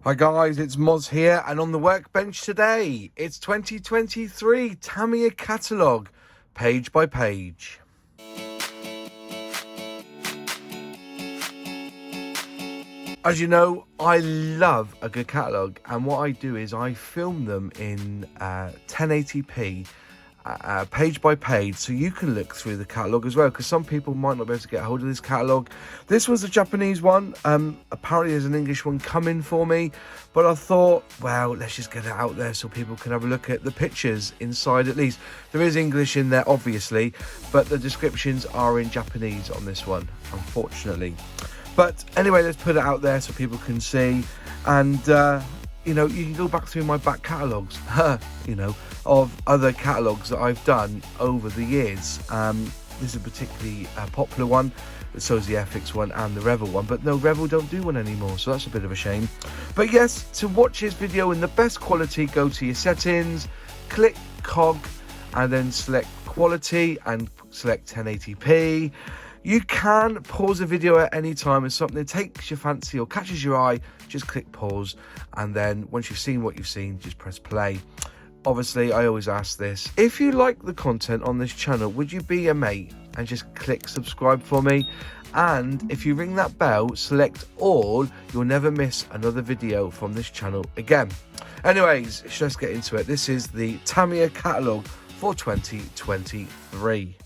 Hi guys, it's Moz here, and on the workbench today, it's 2023 Tamiya Catalog, page by page. As you know, I love a good catalogue, and what I do is I film them in 1080p, page by page, so you can look through the catalogue as well, because some people might not be able to get hold of this catalogue. This was a Japanese one. Apparently there's an English one coming for me, but I thought, well, let's just get it out there so people can have a look at the pictures inside. At least there is English in there, obviously, but the descriptions are in Japanese on this one, unfortunately. But anyway, let's put it out there so people can see. And you know, you can go back through my back catalogues, you know, of other catalogues that I've done over the years. This is a particularly popular one, so is the FX one and the Revel one, but no, Revel don't do one anymore, so that's a bit of a shame. But yes, to watch this video in the best quality, go to your settings, click cog, and then select quality and select 1080p. You can pause the video at any time. If something takes your fancy or catches your eye, just click pause, and then once you've seen what you've seen, just press play. Obviously, I always ask this: if you like the content on this channel, would you be a mate and just click subscribe for me? And if you ring that bell, select all, you'll never miss another video from this channel again. Anyways, let's get into it. This is the Tamiya Catalog for 2023.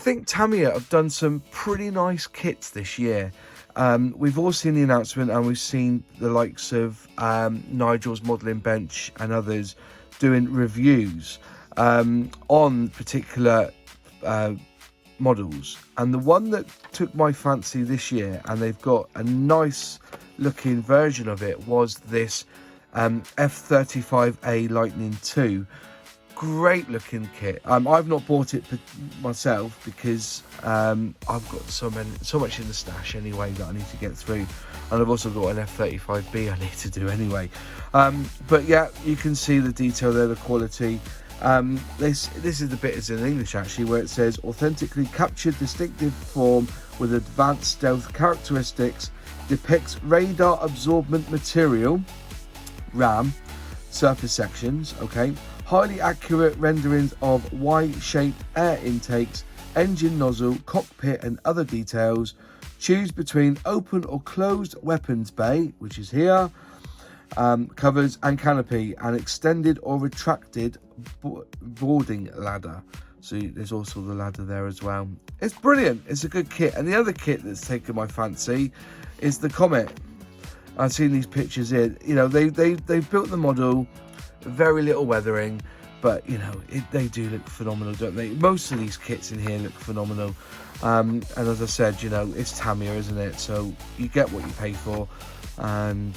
think Tamiya have done some pretty nice kits this year. We've all seen the announcement, and we've seen the likes of Nigel's Modelling Bench and others doing reviews on particular models. And the one that took my fancy this year, and they've got a nice looking version of it, was this F35A Lightning II. Great looking kit. I've not bought it myself because I've got so much in the stash anyway that I need to get through, and I've also got an F35B I need to do anyway. But yeah, you can see the detail there, the quality. This is the bit, it's in English actually, where it says authentically captured distinctive form with advanced stealth characteristics, depicts radar absorbent material, RAM, surface sections, okay, highly accurate renderings of Y-shaped air intakes, engine nozzle, cockpit and other details. Choose between open or closed weapons bay, which is here, covers and canopy, and extended or retracted boarding ladder. So there's also the ladder there as well. It's brilliant. It's a good kit. And the other kit that's taken my fancy is the Comet. I've seen these pictures here. You know, they've built the model, very little weathering, but you know, they do look phenomenal, don't they? Most of these kits in here look phenomenal. And as I said, you know, it's Tamiya, isn't it? So you get what you pay for. And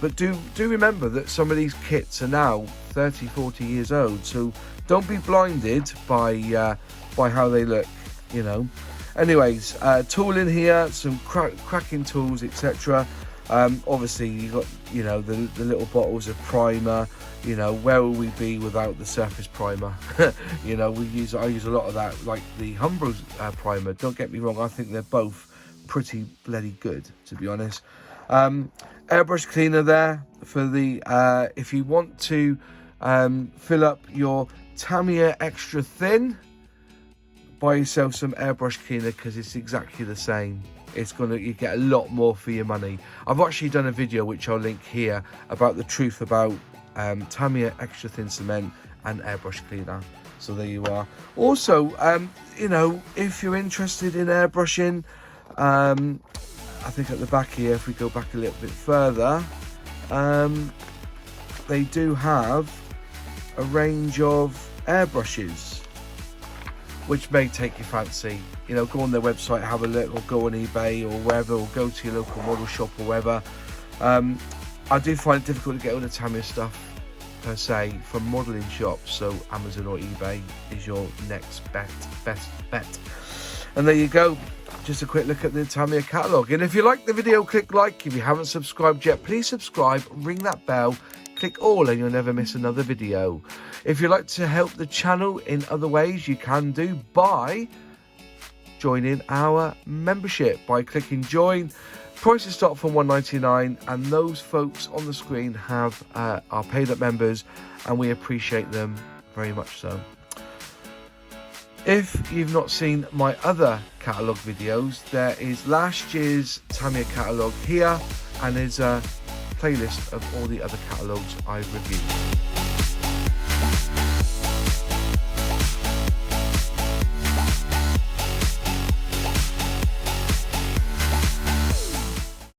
but do remember that some of these kits are now 30-40 years old, so don't be blinded by how they look, you know. Anyways, tool in here, some cracking tools, etc. Obviously you got, you know, the little bottles of primer. You know, where will we be without the surface primer? You know, I use a lot of that, like the Humbrol primer. Don't get me wrong, I think they're both pretty bloody good, to be honest. Airbrush cleaner there for the if you want to fill up your Tamiya extra thin, buy yourself some airbrush cleaner, because it's exactly the same. You get a lot more for your money. I've actually done a video which I'll link here about the truth about Tamiya extra thin cement and airbrush cleaner. So there you are. Also, you know, if you're interested in airbrushing, I think at the back here, if we go back a little bit further, they do have a range of airbrushes which may take your fancy. You know, go on their website, have a look, or go on eBay or wherever, or go to your local model shop or wherever. I do find it difficult to get all the Tamiya stuff per se from modelling shops, so Amazon or eBay is your next best bet. And there you go, just a quick look at the Tamiya Catalogue. And if you like the video, click like. If you haven't subscribed yet, please subscribe, ring that bell, click all, and you'll never miss another video. If you'd like to help the channel in other ways, you can do by joining our membership by clicking join. Prices start from $1.99, and those folks on the screen are paid up members, and we appreciate them very much so. If you've not seen my other catalogue videos, there is last year's Tamiya Catalogue here, and there's a playlist of all the other catalogues I've reviewed.